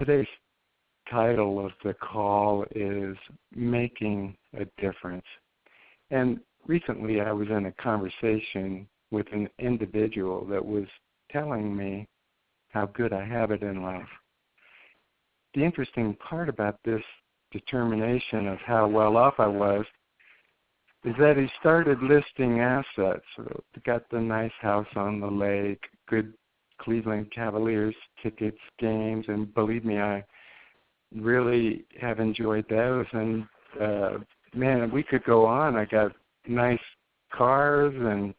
Today's title of the call is Making a Difference. And recently I was in a conversation with an individual that was telling me how good I have it in life. The interesting part about this determination of how well off I was is that he started listing assets. So he got the nice house on the lake, good Cleveland Cavaliers tickets, games, and believe me, I really have enjoyed those. And man, we could go on. I got nice cars and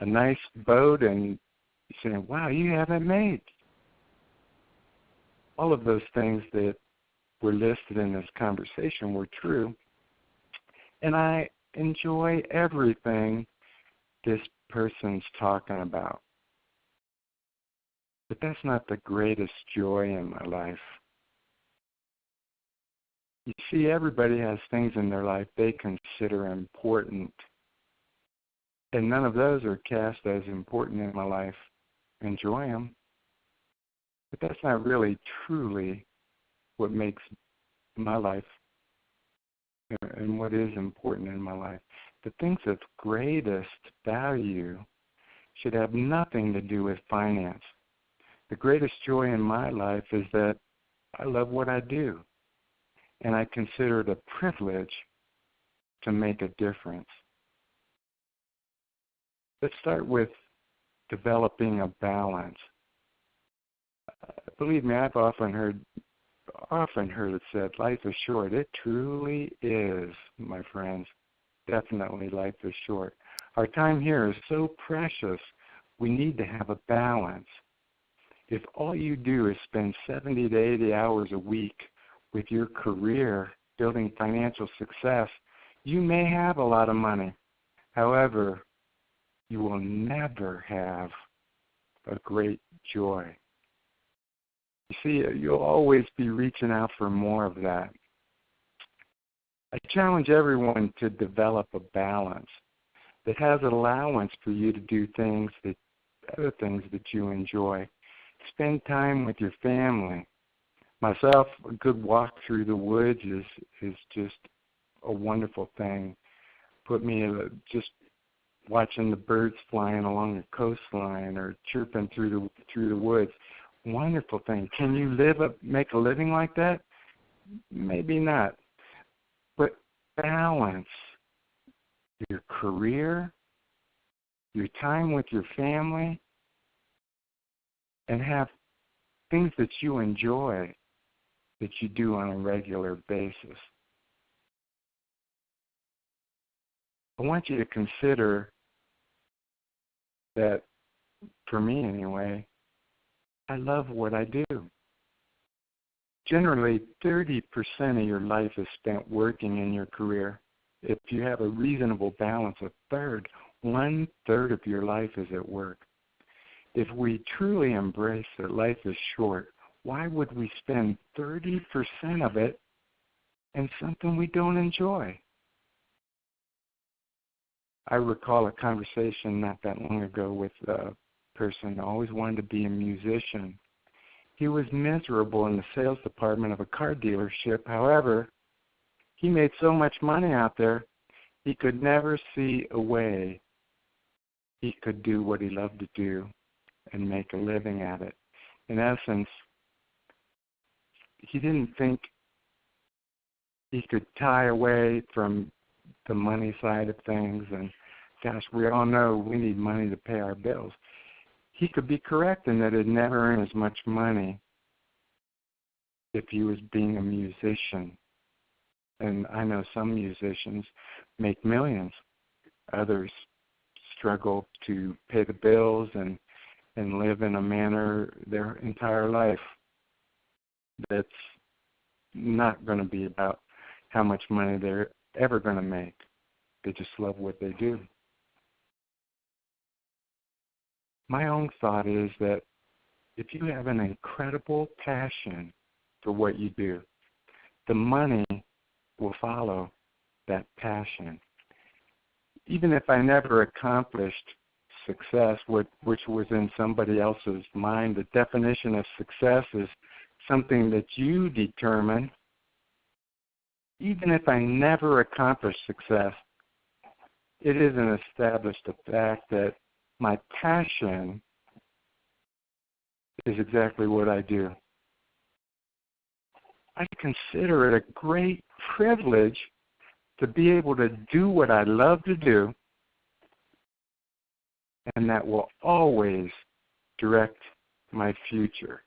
a nice boat, and you're saying, wow, you have it made. All of those things that were listed in this conversation were true. And I enjoy everything this person's talking about. But that's not the greatest joy in my life. You see, everybody has things in their life they consider important. And none of those are cast as important in my life. Enjoy them. But that's not really truly what makes my life and what is important in my life. The things of greatest value should have nothing to do with finance. The greatest joy in my life is that I love what I do, and I consider it a privilege to make a difference. Let's start with developing a balance. Believe me, I've often heard it said, life is short. It truly is, my friends. Definitely life is short. Our time here is so precious, we need to have a balance. If all you do is spend 70 to 80 hours a week with your career building financial success, you may have a lot of money. However, you will never have a great joy. You see, you'll always be reaching out for more of that. I challenge everyone to develop a balance that has an allowance for you to do other things that you enjoy. Spend time with your family. Myself, a good walk through the woods is just a wonderful thing. Put me just watching the birds flying along the coastline or chirping through the woods. Wonderful thing. Can you make a living like that? Maybe not. But balance your career, your time with your family, and have things that you enjoy that you do on a regular basis. I want you to consider that, for me anyway, I love what I do. Generally, 30% of your life is spent working in your career. If you have a reasonable balance, one-third of your life is at work. If we truly embrace that life is short, why would we spend 30% of it in something we don't enjoy? I recall a conversation not that long ago with a person who always wanted to be a musician. He was miserable in the sales department of a car dealership. However, he made so much money out there, he could never see a way he could do what he loved to do and make a living at it. In essence, he didn't think he could tie away from the money side of things. And gosh, we all know we need money to pay our bills. He could be correct in that he'd never earn as much money if he was being a musician. And I know some musicians make millions. Others struggle to pay the bills and live in a manner their entire life that's not going to be about how much money they're ever going to make. They just love what they do. My own thought is that if you have an incredible passion for what you do, the money will follow that passion. Even if I never accomplished success, which was in somebody else's mind, the definition of success is something that you determine. Even if I never accomplish success, it is an established fact that my passion is exactly what I do. I consider it a great privilege to be able to do what I love to do, and that will always direct my future.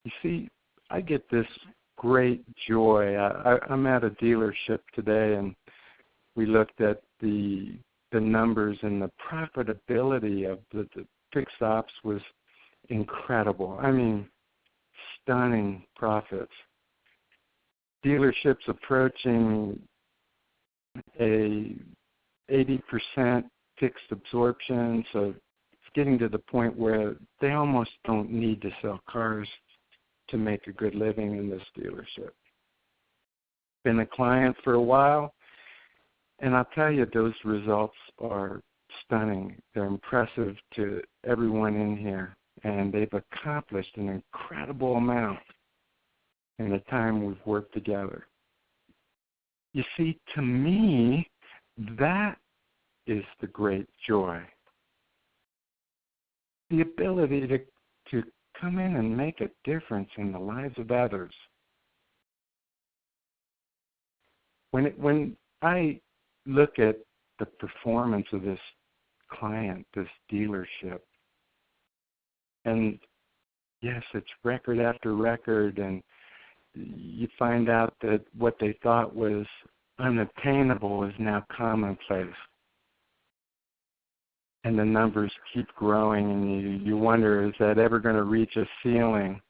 You see, I get this great joy. I'm at a dealership today, and we looked at the numbers, and the profitability of the fixed ops was incredible. I mean, stunning profits. Dealerships approaching a 80% fixed absorption, so it's getting to the point where they almost don't need to sell cars to make a good living in this dealership. Been a client for a while, and I'll tell you, those results are stunning. They're impressive to everyone in here, and they've accomplished an incredible amount in the time we've worked together. You see, to me, that is the great joy. The ability to come in and make a difference in the lives of others. When I look at the performance of this client, this dealership, and yes, it's record after record, and you find out that what they thought was unattainable is now commonplace. And the numbers keep growing, and you wonder, is that ever going to reach a ceiling?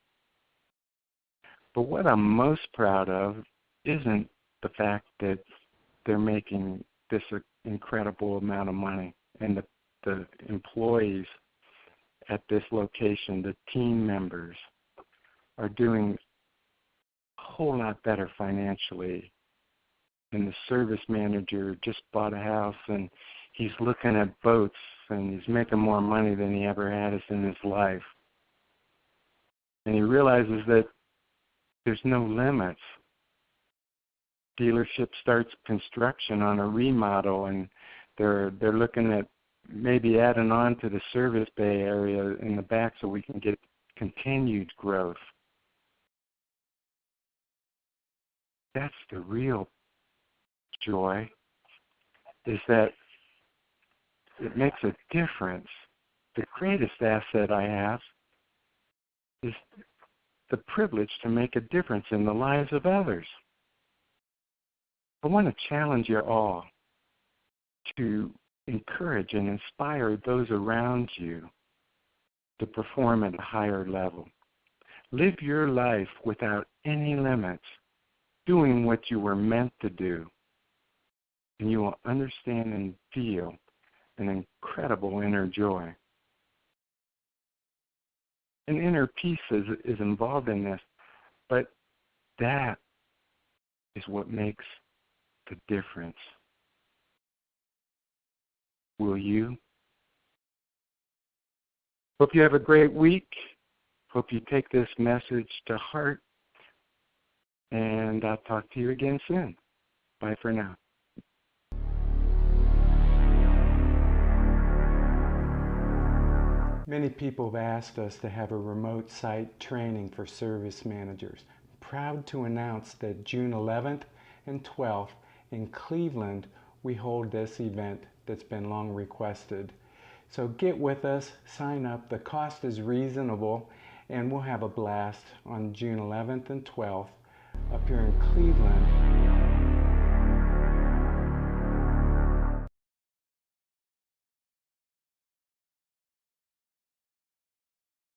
But what I'm most proud of isn't the fact that they're making this incredible amount of money, and the employees at this location, the team members, are doing a whole lot better financially. And the service manager just bought a house, and he's looking at boats, and he's making more money than he ever has in his life. And he realizes that there's no limits. Dealership starts construction on a remodel, and they're looking at maybe adding on to the service bay area in the back so we can get continued growth. That's the real joy, is that it makes a difference. The greatest asset I have is the privilege to make a difference in the lives of others. I want to challenge you all to encourage and inspire those around you to perform at a higher level. Live your life without any limits, doing what you were meant to do, and you will understand and feel an incredible inner joy. An inner peace is involved in this, but that is what makes the difference. Will you? Hope you have a great week. Hope you take this message to heart, and I'll talk to you again soon. Bye for now. Many people have asked us to have a remote site training for service managers. I'm proud to announce that June 11th and 12th in Cleveland, we hold this event that's been long requested. So get with us, sign up. The cost is reasonable, and we'll have a blast on June 11th and 12th up here in Cleveland.